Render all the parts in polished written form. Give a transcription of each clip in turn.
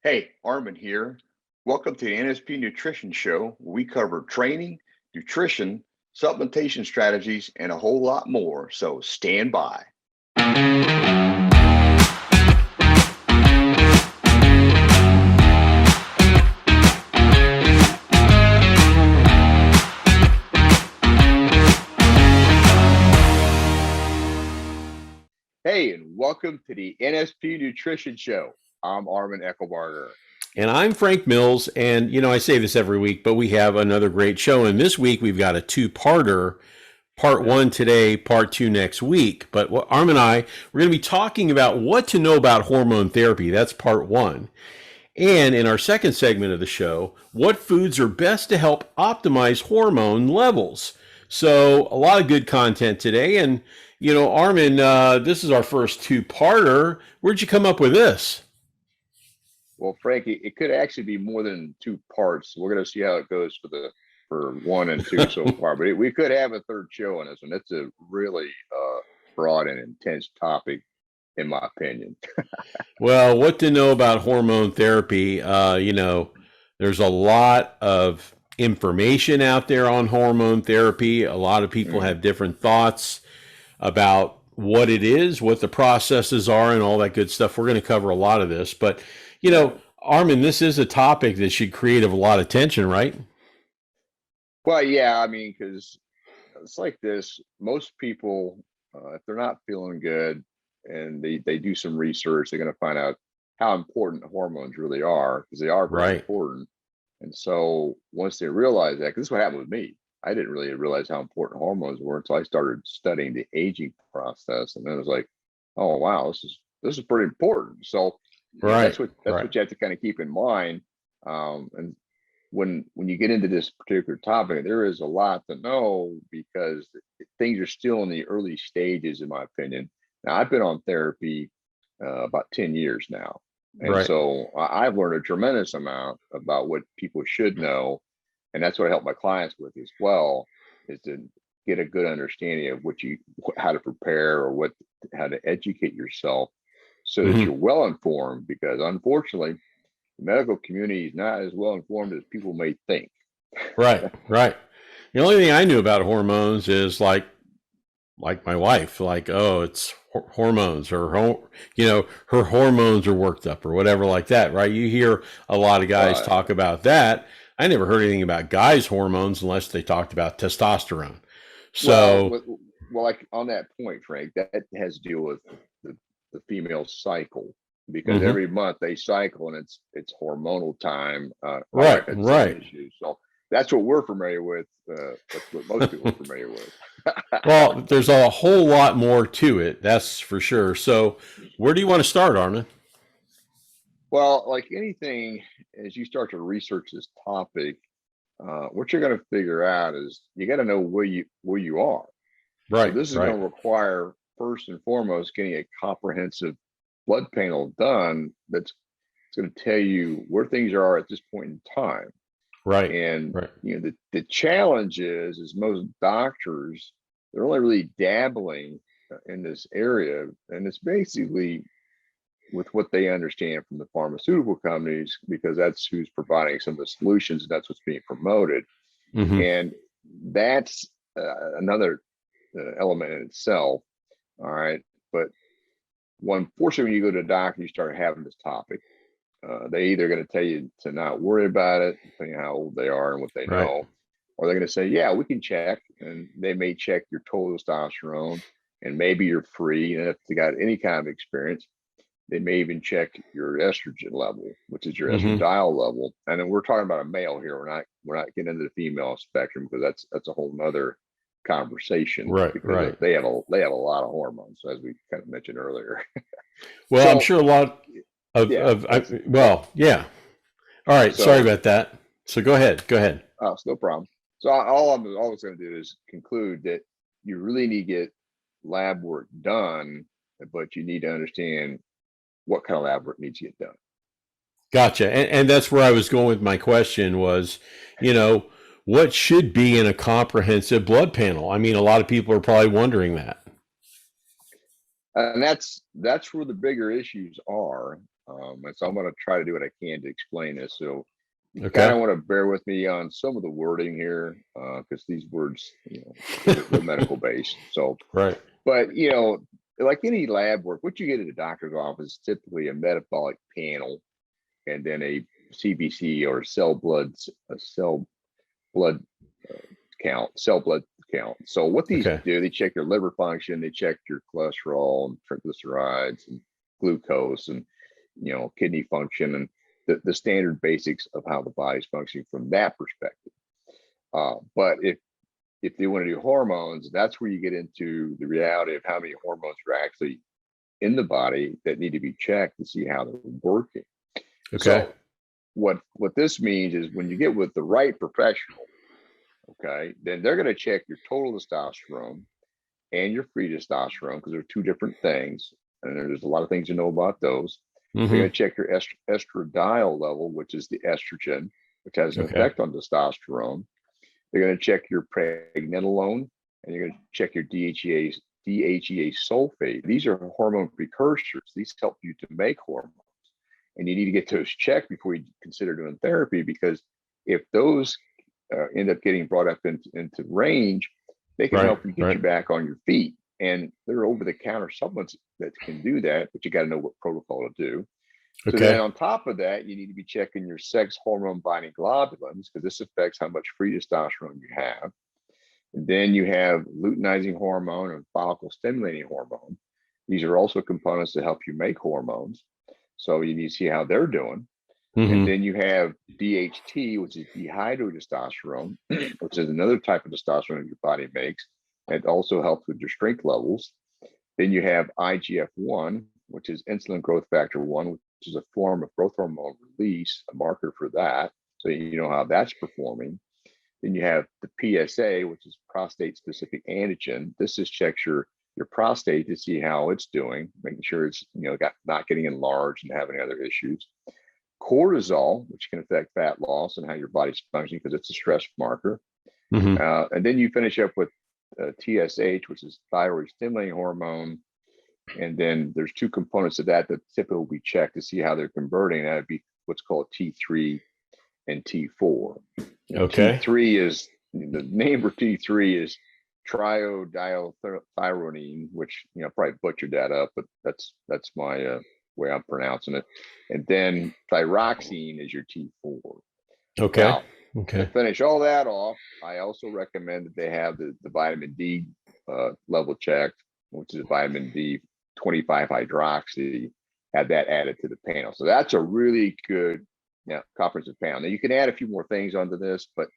Hey, Armin here. Welcome to the NSP Nutrition Show, where we cover training, nutrition, supplementation strategies, and a whole lot more. So stand by. Hey, and welcome to the NSP Nutrition Show. I'm Armin Eckelbarger. And I'm Frank Mills, and I say this every week, but we have another great show. And this week we've got a two-parter, part one today, part two next week. But Arm and we're going to be talking about what to know about hormone therapy. That's part one. And in our second segment of the show, what foods are best to help optimize hormone levels. So a lot of good content today. And, Armin, this is our first two-parter. Where'd you come up with this? Well, Frankie, it could actually be more than two parts. We're going to see how it goes for one and two so far. But we could have a third show on this one. It's a really broad and intense topic, in my opinion. Well, what to know about hormone therapy? There's a lot of information out there on hormone therapy. A lot of people have different thoughts about what it is, what the processes are, and all that good stuff. We're going to cover a lot of this. But, Armin, this is a topic that should create a lot of tension, right? Well, yeah, I mean, because it's like this. Most people, if they're not feeling good and they do some research, they're going to find out how important hormones really are, because they are very important. And so once they realize that, because this is what happened with me, I didn't really realize how important hormones were until I started studying the aging process. And then it was like, oh, wow, this is pretty important. So that's what you have to kind of keep in mind. And when you get into this particular topic, there is a lot to know, because things are still in the early stages, in my opinion. Now, I've been on therapy about 10 years now. And so I've learned a tremendous amount about what people should know. And that's what I help my clients with as well, is to get a good understanding of how to prepare, or how to educate yourself so that you're well informed, because unfortunately, the medical community is not as well informed as people may think. Right. The only thing I knew about hormones is like my wife, it's hormones, or her hormones are worked up or whatever like that, right? You hear a lot of guys talk about that. I never heard anything about guys' hormones unless they talked about testosterone. So, well, like on that point, Frank, that has to do with the female cycle, because every month they cycle, and it's hormonal time. Right. Issues. So that's what we're familiar with. That's what most people are familiar with. Well, there's a whole lot more to it, that's for sure. So where do you want to start, Armin? Well, like anything, as you start to research this topic, what you're going to figure out is you got to know where you are. Right. So this is going to require, first and foremost, getting a comprehensive blood panel done that's going to tell you where things are at this point in time. Right. And the challenge is most doctors, they're only really dabbling in this area, and it's basically with what they understand from the pharmaceutical companies, because that's who's providing some of the solutions, and that's what's being promoted. And that's another element in itself. All right. But unfortunately, when you go to a doctor, you start having this topic, they either going to tell you to not worry about it, depending on how old they are and what they know, or they're going to say, yeah, we can check. And they may check your total testosterone, and maybe you're free. And if they got any kind of experience, they may even check your estrogen level, which is your estradiol level. And then we're talking about a male here. We're not getting into the female spectrum, because that's a whole nother conversation. Because they have a lot of hormones, as we kind of mentioned earlier. Well, so, I'm sure a lot of yeah. All right. So, sorry about that. So go ahead. Oh, it's no problem. So all I was going to do is conclude that you really need to get lab work done, but you need to understand what kind of lab work needs to get done. Gotcha. And that's where I was going with my question was, what should be in a comprehensive blood panel? I mean, a lot of people are probably wondering that. And that's where the bigger issues are. And so I'm going to try to do what I can to explain this. So you kind Okay. of want to bear with me on some of the wording here, because these words, they're medical based. So, Right. but like any lab work, what you get at a doctor's office is typically a metabolic panel, and then a CBC, or cell blood cell blood count. So what these Okay. do, they check your liver function, they check your cholesterol and triglycerides and glucose, and kidney function, and the standard basics of how the body's functioning from that perspective. But if they want to do hormones, that's where you get into the reality of how many hormones are actually in the body that need to be checked to see how they're working. Okay. So what this means is, when you get with the right professional, okay, then they're going to check your total testosterone and your free testosterone, because they're two different things, and there's a lot of things to know about those. They're going to check your estradiol level, which is the estrogen, which has an effect on testosterone. They're going to check your pregnenolone, and you're going to check your DHEA sulfate. These are hormone precursors. These help you to make hormones, and you need to get those checked before you consider doing therapy, because if those end up getting brought up into range, they can help you get you back on your feet. And there are over-the-counter supplements that can do that, but you got to know what protocol to do. So then on top of that, you need to be checking your sex hormone binding globulins, because this affects how much free testosterone you have. And then you have luteinizing hormone and follicle stimulating hormone. These are also components that help you make hormones. So you need to see how they're doing. And then you have DHT, which is dihydrotestosterone, which is another type of testosterone that your body makes. It also helps with your strength levels. Then you have IGF-1, which is insulin growth factor 1, which is a form of growth hormone release, a marker for that. So you know how that's performing. Then you have the PSA, which is prostate specific antigen. This just checks your prostate to see how it's doing, making sure it's not getting enlarged and having other issues. Cortisol, which can affect fat loss and how your body's functioning, because it's a stress marker. And then you finish up with TSH, which is thyroid stimulating hormone. And then there's two components of that typically will be checked to see how they're converting. That would be what's called T3 and T4. T3 is, the name for T3 is triiodylthyronine, which probably butchered that up, but that's my way I'm pronouncing it. And then thyroxine is your T4. Now, to finish all that off, I also recommend that they have the vitamin D level checked, which is vitamin D 25 hydroxy. Have that added to the panel. So that's a really good comprehensive panel. Now you can add a few more things onto this, but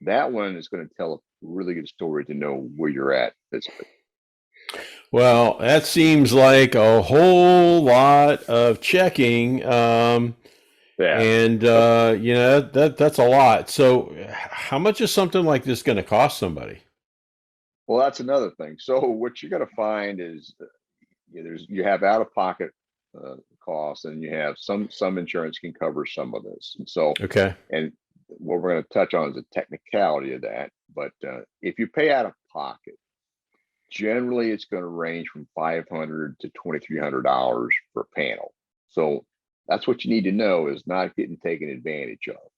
that one is going to tell a really good story to know where you're at physically. Well, that seems like a whole lot of checking. And that's a lot. So how much is something like this going to cost somebody? Well, that's another thing. So what you're going to find is you have out-of-pocket costs, and you have some insurance can cover some of this. And so, and what we're going to touch on is the technicality of that. But if you pay out of pocket, generally it's going to range from $500 to $2,300 per panel. So that's what you need to know, is not getting taken advantage of.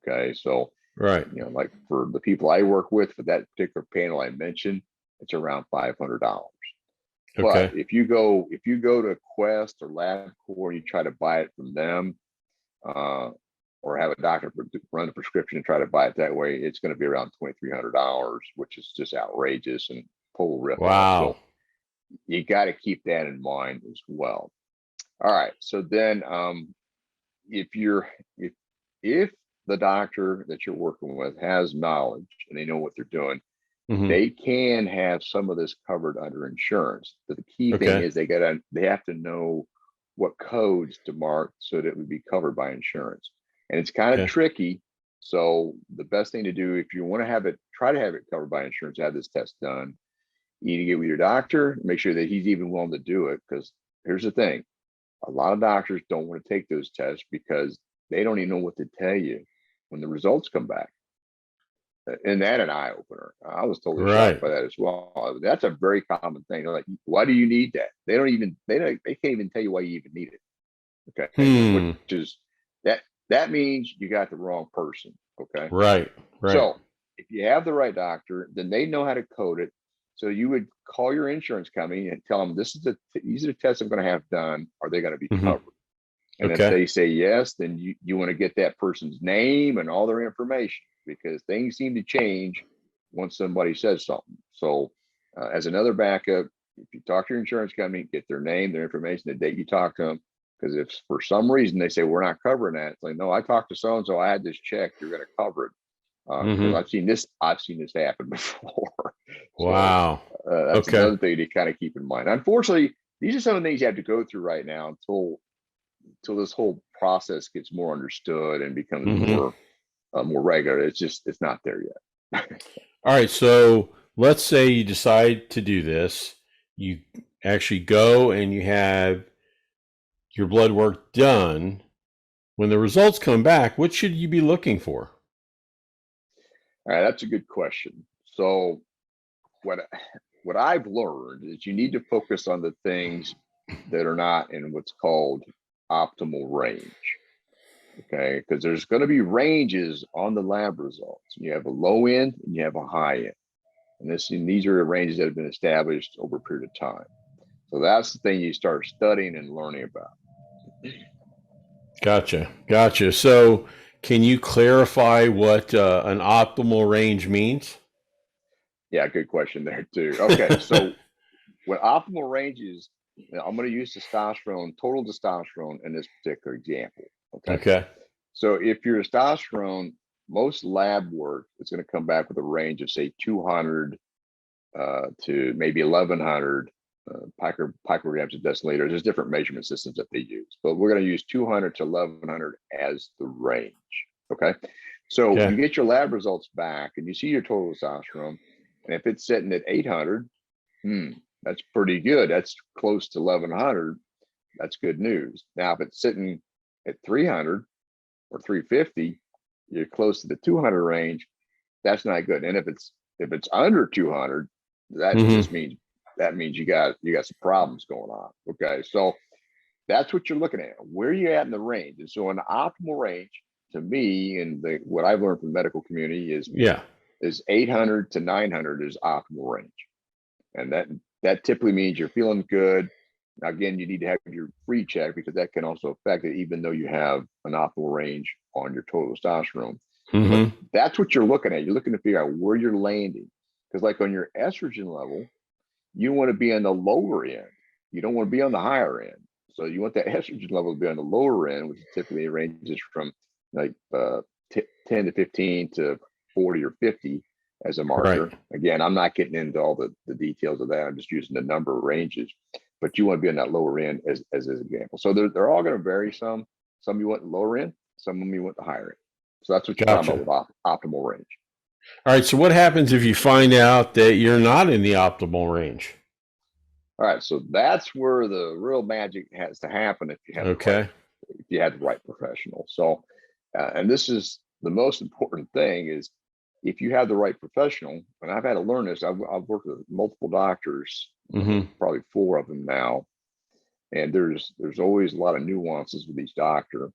Okay. So, like for the people I work with for that particular panel I mentioned, it's around $500. But if you go to Quest or LabCorp and you try to buy it from them, or have a doctor run a prescription and try to buy it that way, it's going to be around $2,300, which is just outrageous and total rip off. So you got to keep that in mind as well. All right. So then, if the doctor that you're working with has knowledge and they know what they're doing, they can have some of this covered under insurance. But the key thing is they have to know what codes to mark so that it would be covered by insurance. And it's kind of tricky. So the best thing to do, if you want to try to have it covered by insurance, have this test done. You need to get with your doctor, make sure that he's even willing to do it. Because here's the thing. A lot of doctors don't want to take those tests because they don't even know what to tell you when the results come back. And that an eye opener. I was totally shocked by that as well. That's a very common thing. They're like, why do you need that? They can't even tell you why you even need it. Okay, which Hmm. is that means you got the wrong person. Okay, Right. Right. so if you have the right doctor, then they know how to code it. So you would call your insurance company and tell them these are the tests I'm going to have done. Are they going to be Hmm. covered? And if Okay. they say yes, then you want to get that person's name and all their information, because things seem to change once somebody says something. So, as another backup, if you talk to your insurance company, get their name, their information, the date you talk to them. Because if for some reason they say we're not covering that, it's like, no, I talked to so and so, I had this checked, you're going to cover it. Because Hmm. I've seen this happen before. So Wow. that's Okay. another thing to kind of keep in mind. Unfortunately, these are some of the things you have to go through right now until this whole process gets more understood and becomes Hmm. more regular. It's not there yet. All right. So let's say you decide to do this. You actually go and you have your blood work done. When the results come back, what should you be looking for? All right, that's a good question. So what what I've learned is you need to focus on the things that are not in what's called optimal range. Okay, because there's going to be ranges on the lab results. You have a low end and you have a high end, and these are the ranges that have been established over a period of time. So that's the thing you start studying and learning about. Gotcha. Gotcha. So can you clarify what an optimal range means? Yeah, good question there too. Okay, so what optimal range is, I'm going to use total testosterone in this particular example. Okay, Okay. so if your testosterone, most lab work is going to come back with a range of say 200 to maybe 1100 picograms a deciliter. There's different measurement systems that they use, but we're going to use 200 to 1100 as the range. Okay, so you Okay. get your lab results back and you see your total testosterone, and if it's sitting at 800, that's pretty good. That's close to 1100. That's good news. Now, if it's sitting at 300 or 350, you're close to the 200 range. That's not good. And if it's under 200, that Hmm. just means you got some problems going on. Okay, so that's what you're looking at. Where are you at in the range? And so, an optimal range to me, and what I've learned from the medical community Yeah. is 800 to 900 is optimal range, and that typically means you're feeling good. Now, again, you need to have your free check because that can also affect it, even though you have an optimal range on your total testosterone. But Hmm. that's what you're looking at. You're looking to figure out where you're landing. Because, like on your estrogen level, you want to be on the lower end. You don't want to be on the higher end. So you want that estrogen level to be on the lower end, which typically ranges from like 10 to 15 to 40 or 50 as a Right. marker. Again, I'm not getting into all the details of that. I'm just using the number of ranges. But you want to be on that lower end as an example. So they're all going to vary some. Some you want the lower end, some of them you want the higher end. So that's what you're talking about Gotcha. with optimal range. All right. So what happens if you find out that you're not in the optimal range? All right, so that's where the real magic has to happen Okay. if you have the right professional. So, and this is the most important thing is if you have the right professional. And I've had to learn this. I've worked with multiple doctors, Hmm. probably four of them now, and there's always a lot of nuances with each doctor,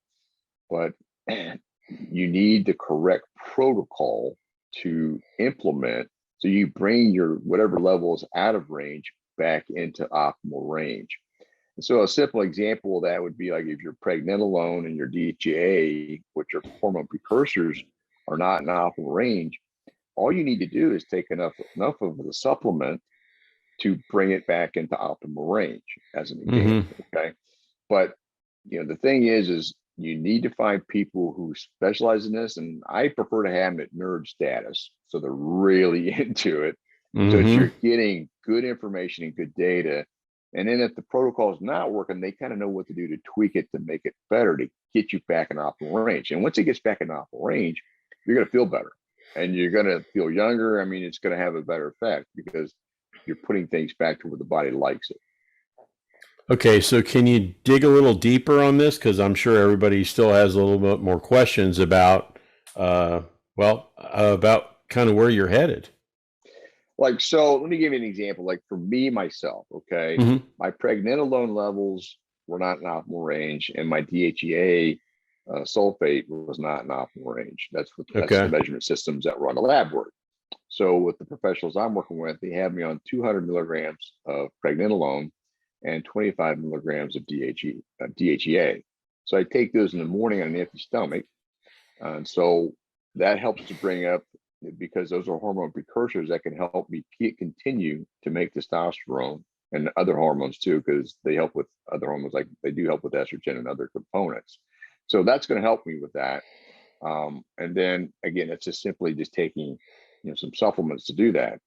but you need the correct protocol to implement. So you bring your whatever level is out of range back into optimal range. And so a simple example of that would be like if you're pregnenolone and your DHEA, which are hormone precursors, are not in optimal range, all you need to do is take enough of the supplement to bring it back into optimal range, as an Hmm. example. Okay. But the thing is you need to find people who specialize in this, and I prefer to have them at nerd status, so they're really into it, so that Hmm. you're getting good information and good data. And then if the protocol is not working, they kind of know what to do to tweak it to make it better to get you back in optimal range. And once it gets back in optimal range, you're going to feel better and you're going to feel younger. I mean, it's going to have a better effect because you're putting things back to where the body likes it. Okay. So can you dig a little deeper on this? Because I'm sure everybody still has a little bit more questions about, uh, about kind of where you're headed. Like, so let me give you an example. Like for me, myself, okay, Hmm. my pregnenolone levels were not in optimal range, and my DHEA sulfate was not in optimal range. That's the Okay. measurement systems that were on the lab work. So with the professionals I'm working with, they have me on 200 milligrams of pregnenolone and 25 milligrams of DHEA. So I take those in the morning on an empty stomach. And so that helps to bring up, because those are hormone precursors that can help me continue to make testosterone and other hormones too, because they help with other hormones, like they do help with estrogen and other components. So that's going to help me with that. And then again, it's just simply just taking, some supplements to do that.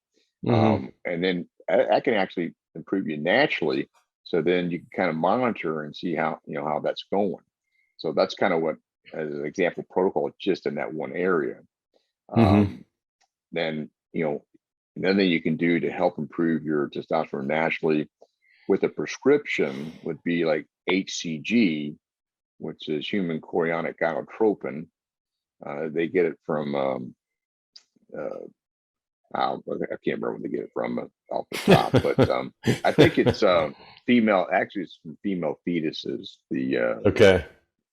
And then I can actually improve you naturally. So then you can kind of monitor and see how, how that's going. So that's kind of what, as an example protocol, just in that one area. Then, another thing you can do to help improve your testosterone naturally with a prescription would be like HCG, which is human chorionic gonadotropin. They get it from, I can't remember where they get it from off the top, but I think it's female, actually it's from female fetuses, Okay.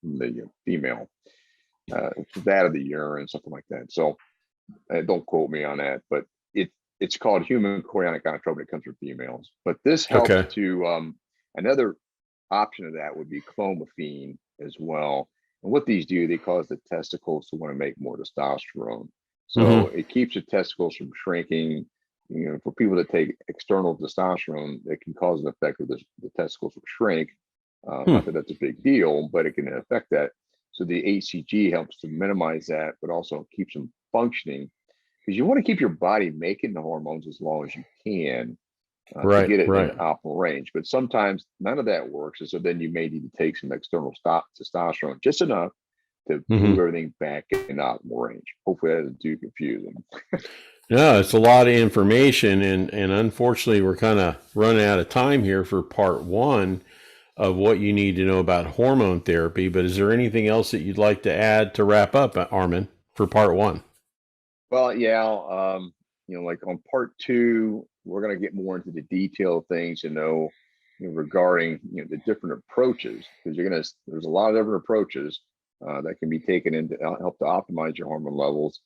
the female, that of the urine, something like that. So don't quote me on that, but it's called human chorionic gonadotropin. It comes from females, but this helps Okay. to, another option of that would be clomiphene as well. And what these do, they cause the testicles to want to make more testosterone. So it keeps the testicles from shrinking. For people that take external testosterone, it can cause an effect where the testicles will shrink. Not that that's a big deal, but it can affect that. So the HCG helps to minimize that, but also keeps them functioning, because you want to keep your body making the hormones as long as you can to get it in an optimal range. But sometimes none of that works. And so then you may need to take some external testosterone, just enough to move everything back in optimal range. Hopefully that isn't too confusing. No, it's a lot of information, and unfortunately we're kind of running out of time here for part one of what you need to know about hormone therapy. But is there anything else that you'd like to add to wrap up, Armin, for part one? Well, yeah, like on part two, we're going to get more into the detailed things, regarding, the different approaches, because there's a lot of different approaches that can be taken in to help to optimize your hormone levels,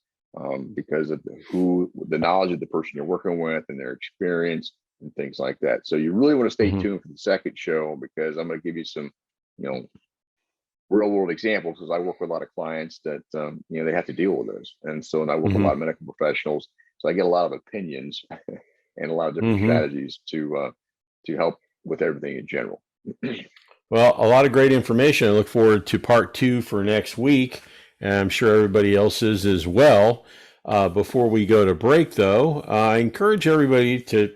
because of the knowledge of the person you're working with and their experience and things like that. So you really want to stay tuned for the second show, because I'm going to give you some, real world examples, because I work with a lot of clients that, they have to deal with this. And I work with a lot of medical professionals. So I get a lot of opinions and a lot of different strategies to help with everything in general. Well, a lot of great information. I look forward to part two for next week, and I'm sure everybody else is as well. Before we go to break, though, I encourage everybody to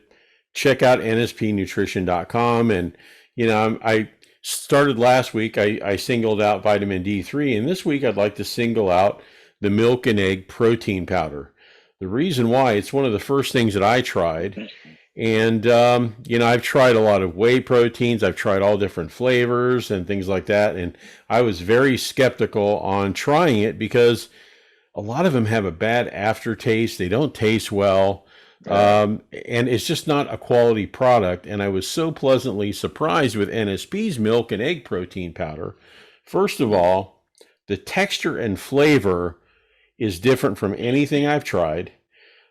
check out nspnutrition.com. And, I started last week, I singled out vitamin D3, and this week I'd like to single out the milk and egg protein powder. The reason why, it's one of the first things that I tried. And, I've tried a lot of whey proteins. I've tried all different flavors and things like that. And I was very skeptical on trying it, because a lot of them have a bad aftertaste. They don't taste well. And it's just not a quality product. And I was so pleasantly surprised with NSP's milk and egg protein powder. First of all, the texture and flavor is different from anything I've tried.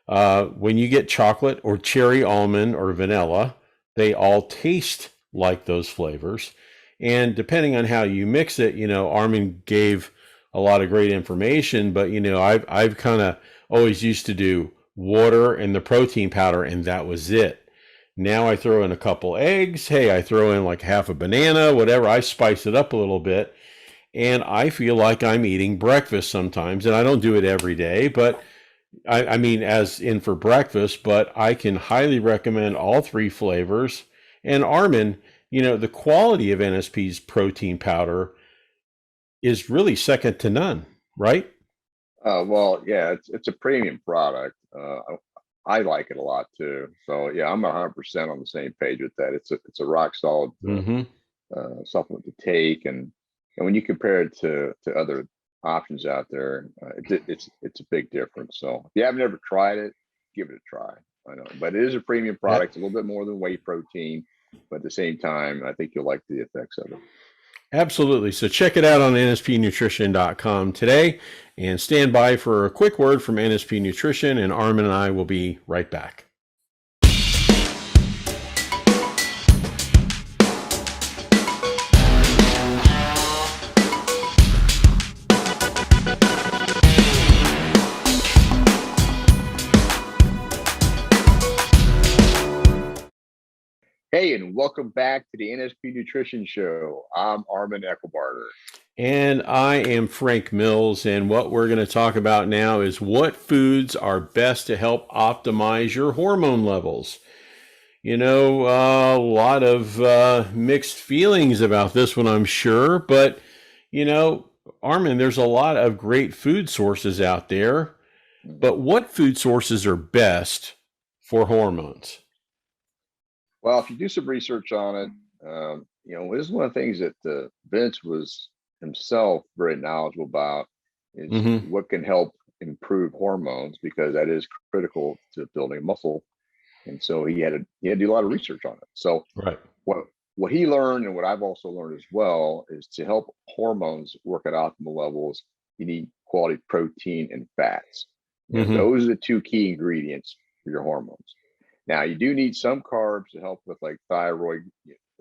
When you get chocolate or cherry almond or vanilla, they all taste like those flavors. And depending on how you mix it, Armin gave a lot of great information, but I've kind of always used to do water and the protein powder, and that was it. Now I throw in a couple eggs. Hey, I throw in like half a banana, whatever. I spice it up a little bit, and I feel like I'm eating breakfast sometimes. And I don't do it every day, but I mean, as in for breakfast, but I can highly recommend all three flavors. And Armin, the quality of NSP's protein powder is really second to none, right? Well, yeah, it's a premium product. I like it a lot too. So yeah, I'm 100% on the same page with that. It's a rock solid supplement to take, and when you compare it to other options out there, it's a big difference. So if you haven't ever tried it, give it a try. I know, but it is a premium product, a little bit more than whey protein. but at the same time, I think you'll like the effects of it. Absolutely. So check it out on nspnutrition.com today, and stand by for a quick word from NSP Nutrition, and Armin and I will be right back. Hey, and welcome back to the NSP Nutrition Show. I'm Armin Eckelbarter. And I am Frank Mills, and what we're going to talk about now is what foods are best to help optimize your hormone levels. You know, a lot of mixed feelings about this one, I'm sure, but, you know, Armin, there's a lot of great food sources out there, but what food sources are best for hormones? Well, if you do some research on it, this is one of the things that Vince was himself very knowledgeable about is what can help improve hormones, because that is critical to building muscle. And so he had to do a lot of research on it. So Right. what he learned, and what I've also learned as well, is to help hormones work at optimal levels, you need quality protein and fats. Those are the two key ingredients for your hormones. Now, you do need some carbs to help with like thyroid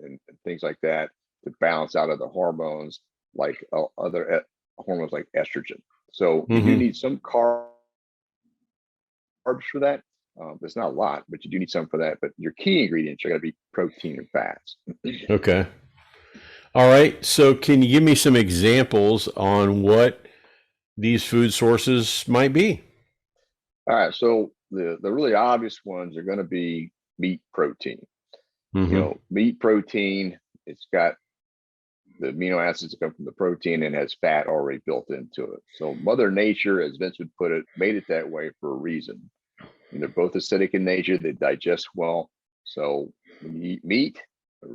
and things like that, to balance out other hormones, like other hormones like estrogen. So you do need some carbs for that. There's not a lot, but you do need some for that. But your key ingredients are going to be protein and fats. Okay. All right. So can you give me some examples on what these food sources might be? All right. So the really obvious ones are going to be meat protein. Meat protein, it's got the amino acids that come from the protein and has fat already built into it. So Mother Nature, as Vince would put it, made it that way for a reason. And they're both acidic in nature. They digest well. So when you eat meat,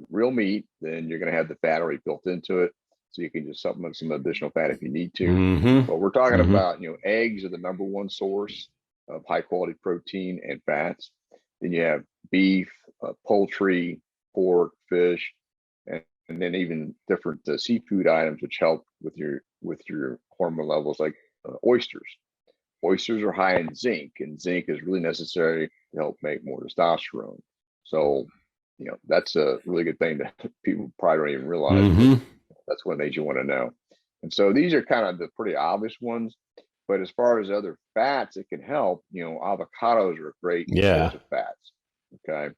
real meat, then you're going to have the fat already built into it. So you can just supplement some additional fat if you need to. But we're talking about, eggs are the number one source of high quality protein and fats. Then you have beef, poultry, pork, fish, and then even different seafood items, which help with your hormone levels, like oysters. Oysters are high in zinc, and zinc is really necessary to help make more testosterone. So, that's a really good thing that people probably don't even realize. That's one of the things you want to know. And so these are kind of the pretty obvious ones. But as far as other fats, it can help. Avocados are a great source of fats. Okay.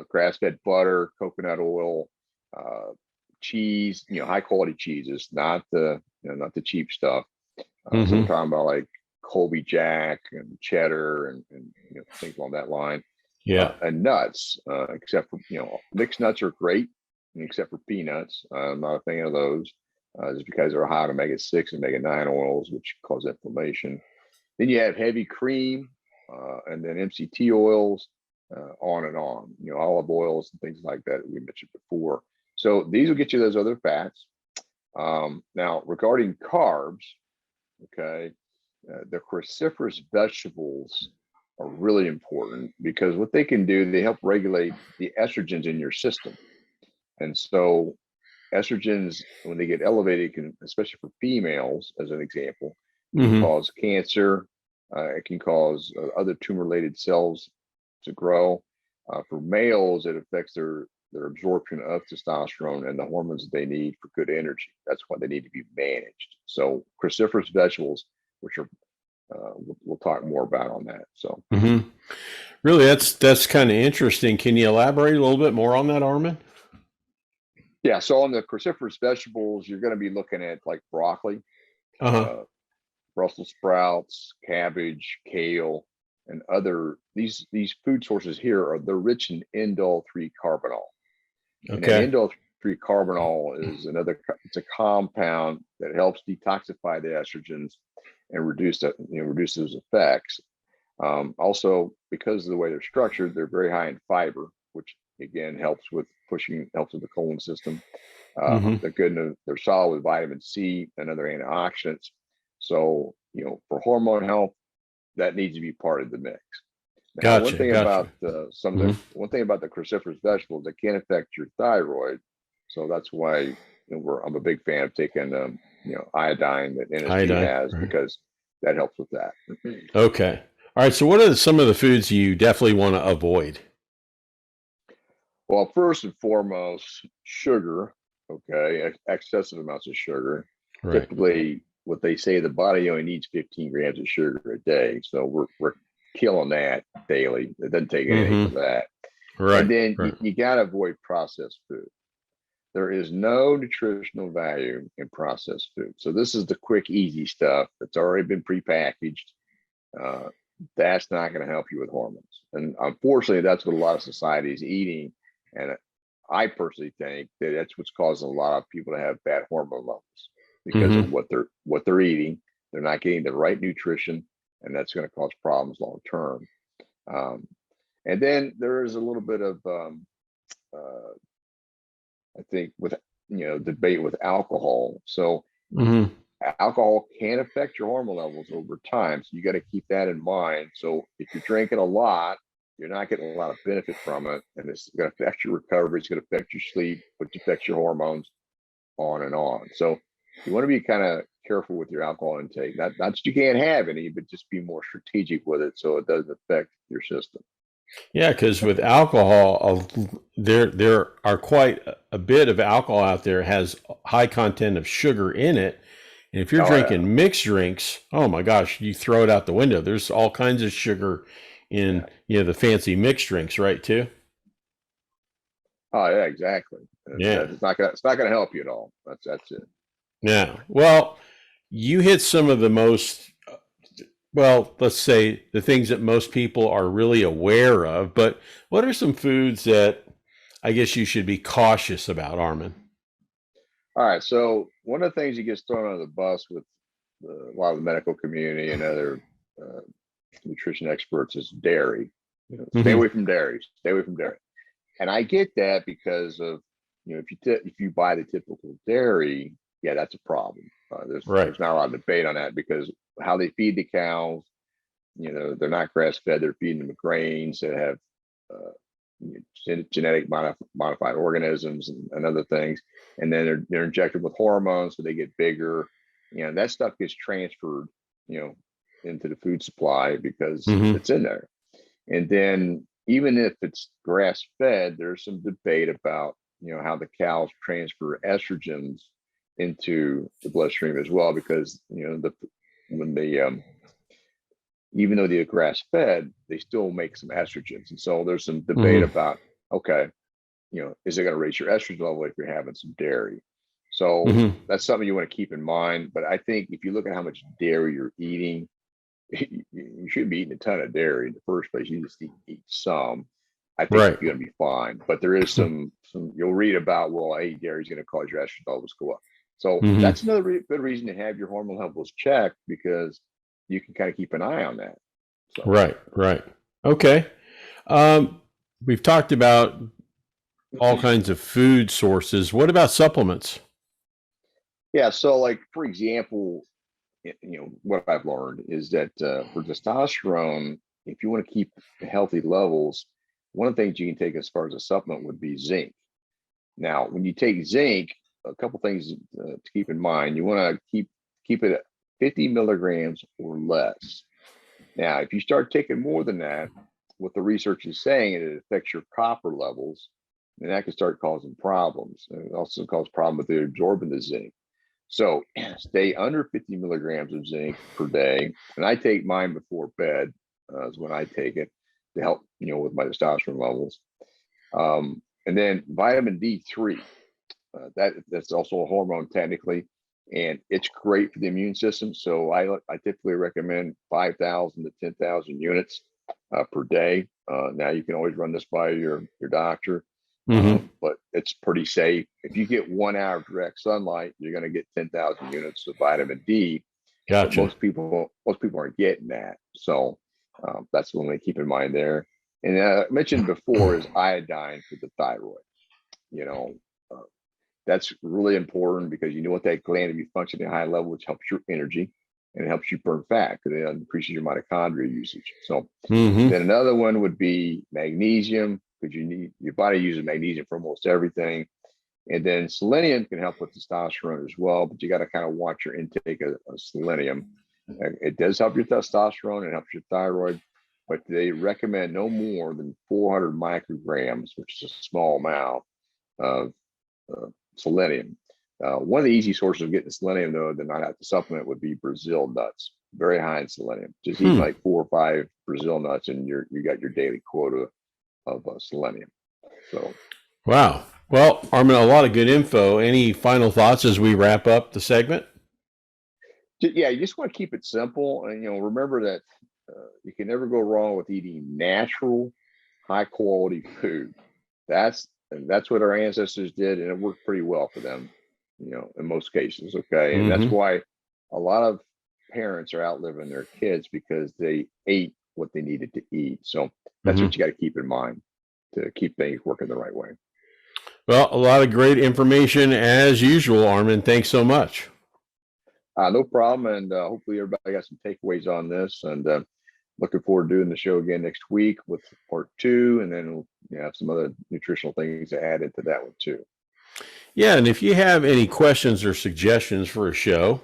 Grass-fed butter, coconut oil, cheese, high quality cheeses, not the cheap stuff. So we're talking about like Colby Jack and cheddar and things along that line. And nuts, except for mixed nuts are great, except for peanuts. I'm not a fan of those, just because they're high in omega-6 and omega-9 oils, which cause inflammation. Then you have heavy cream, and then MCT oils, on and on. Olive oils and things like that we mentioned before. So these will get you those other fats. Now, regarding carbs, okay, the cruciferous vegetables are really important, because what they can do, they help regulate the estrogens in your system. And so estrogens, when they get elevated, can, especially for females, as an example, can cause cancer. It can cause other tumor-related cells to grow. For males, it affects their absorption of testosterone and the hormones that they need for good energy. That's why they need to be managed. So cruciferous vegetables, which are we'll talk more about on that. So really, that's kind of interesting. Can you elaborate a little bit more on that, Armin? Yeah. So on the cruciferous vegetables, you're going to be looking at like broccoli, Brussels sprouts, cabbage, kale, and other. These food sources here they're rich in indole-3 carbinol. And indole-3 carbinol is it's a compound that helps detoxify the estrogens and reduce those effects. Also, because of the way they're structured, they're very high in fiber, which again helps with the colon system. They're good. They're solid with vitamin C and other antioxidants. So, for hormone health, that needs to be part of the mix. Now, one Gotcha. thing Gotcha. about Hmm. one thing about the cruciferous vegetables, it can affect your thyroid. So that's why I'm a big fan of taking iodine that NSP Iodine. has, Right. because that helps with that. Okay. All right. So, what are some of the foods you definitely want to avoid? Well, first and foremost, sugar. Okay, excessive amounts of sugar. Right. Typically, what they say, the body only needs 15 grams of sugar a day, so we're killing that daily. It doesn't take anything Hmm. for that. And Right. then Right. you got to avoid processed food. There is no nutritional value in processed food. So this is the quick, easy stuff that's already been prepackaged. Uh, that's not going to help you with hormones. And unfortunately, that's what a lot of society is eating. And I personally think that that's what's causing a lot of people to have bad hormone levels, because of Hmm. what they're eating. They're not getting the right nutrition, and that's going to cause problems long term. Um, and then there is a little bit of uh, I think with debate with alcohol. So Hmm. alcohol can affect your hormone levels over time. So you got to keep that in mind. So if you're drinking a lot, you're not getting a lot of benefit from it, and it's going to affect your recovery. It's going to affect your sleep, which affects your hormones, on and on. So you want to be kind of careful with your alcohol intake. Not that you can't have any, but just be more strategic with it so it doesn't affect your system. Yeah, because with alcohol, there are quite a bit of alcohol out there has high content of sugar in it. And if you're Oh yeah, drinking mixed drinks, oh my gosh, you throw it out the window. There's all kinds of sugar in, yeah. the fancy mixed drinks, right? Too. Oh yeah, exactly. And Yeah. it's not gonna help you at all. That's it. Yeah. Well, you hit some of the most, well, let's say the things that most people are really aware of, but what are some foods that I guess you should be cautious about, Armin? All right. So one of the things that gets thrown under the bus with a lot of the medical community and other uh, nutrition experts is dairy. Stay Hmm. away from dairy. Stay away from dairy. And I get that because of if you buy the typical dairy, yeah, that's a problem. Right. There's not a lot of debate on that, because how they feed the cows, they're not grass fed. They're feeding them grains that have uh, genetic modified organisms and other things, and then they're injected with hormones so they get bigger. That stuff gets transferred, you know, into the food supply because Hmm. it's in there. And then even if it's grass fed, there's some debate about how the cows transfer estrogens into the bloodstream as well, because when they even though they're grass fed, they still make some estrogens. And so there's some debate Hmm. about, okay, is it going to raise your estrogen level if you're having some dairy? So Hmm. that's something you want to keep in mind. But I think if you look at how much dairy you're eating, you shouldn't be eating a ton of dairy in the first place. You just eat some. I think Right. you're going to be fine. But there is some you'll read about, well, hey, dairy is going to cause your estrogen levels to go up. So Hmm. that's another good reason to have your hormone levels checked, because you can kind of keep an eye on that. So Right. Right. Okay. Um, we've talked about all kinds of food sources. What about supplements? yeah, so like for example, what I've learned is that for testosterone, if you want to keep healthy levels, one of the things you can take as far as a supplement would be zinc. Now, when you take zinc, a couple things to keep in mind. You want to keep it at 50 milligrams or less. Now, if you start taking more than that, what the research is saying, it affects your copper levels, and that can start causing problems. And it also cause problem with the absorbing the zinc. So stay under 50 milligrams of zinc per day. And I take mine before bed, is when I take it to help, with my testosterone levels. And then vitamin D3, that's also a hormone technically, and it's great for the immune system. So I typically recommend 5,000 to 10,000 units per day. Now you can always run this by your doctor, Hmm. but it's pretty safe. If you get 1 hour of direct sunlight, you're going to get 10,000 units of vitamin D. But Gotcha. most people aren't getting that. So that's one to keep in mind there. And I mentioned before is iodine for the thyroid. You know, uh, that's really important because you want that gland to be functioning at a high level, which helps your energy. and it helps you burn fat because it increases your mitochondria usage. So Mm-hmm. then another one would be magnesium, because your body uses magnesium for almost everything. And then selenium can help with testosterone as well, but you got to kind of watch your intake of selenium. It does help your testosterone, it helps your thyroid, but they recommend no more than 400 micrograms, which is a small amount of selenium. One of the easy sources of getting selenium, though, that not have to supplement, would be Brazil nuts. Very high in selenium. Just eat like 4 or 5 Brazil nuts, and you got your daily quota of selenium. So, wow. Well, Armin, a lot of good info. Any final thoughts as we wrap up the segment? yeah, you just want to keep it simple, and remember that you can never go wrong with eating natural, high quality food. That's what our ancestors did, and it worked pretty well for them, in most cases. Okay, and that's why a lot of parents are outliving their kids, because they ate what they needed to eat. So that's what you got to keep in mind to keep things working the right way. Well, a lot of great information as usual, Armin. Thanks so much. No problem. And hopefully everybody got some takeaways on this. And looking forward to doing the show again next week with part 2. And then we'll have some other nutritional things to add into that one too. Yeah. And if you have any questions or suggestions for a show,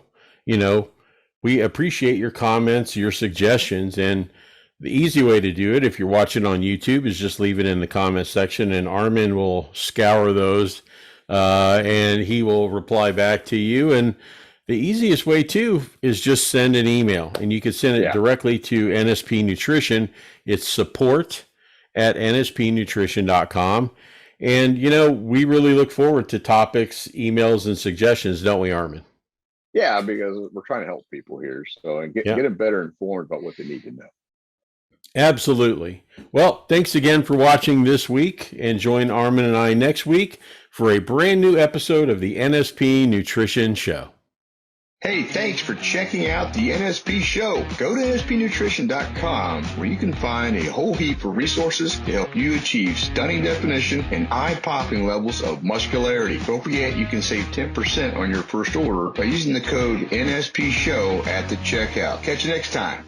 we appreciate your comments, your suggestions. And the easy way to do it, if you're watching on YouTube, is just leave it in the comment section, and Armin will scour those and he will reply back to you. And the easiest way too is just send an email, and you can send it directly to NSP Nutrition. It's support@nspnutrition.com. And, we really look forward to topics, emails, and suggestions, don't we, Armin? Yeah, because we're trying to help people here. So, and get them better informed about what they need to know. Absolutely. Well, thanks again for watching this week, and join Armin and I next week for a brand new episode of the NSP Nutrition Show. Hey, thanks for checking out the NSP Show. Go to nspnutrition.com, where you can find a whole heap of resources to help you achieve stunning definition and eye-popping levels of muscularity. Don't forget, you can save 10% on your first order by using the code NSP Show at the checkout. Catch you next time.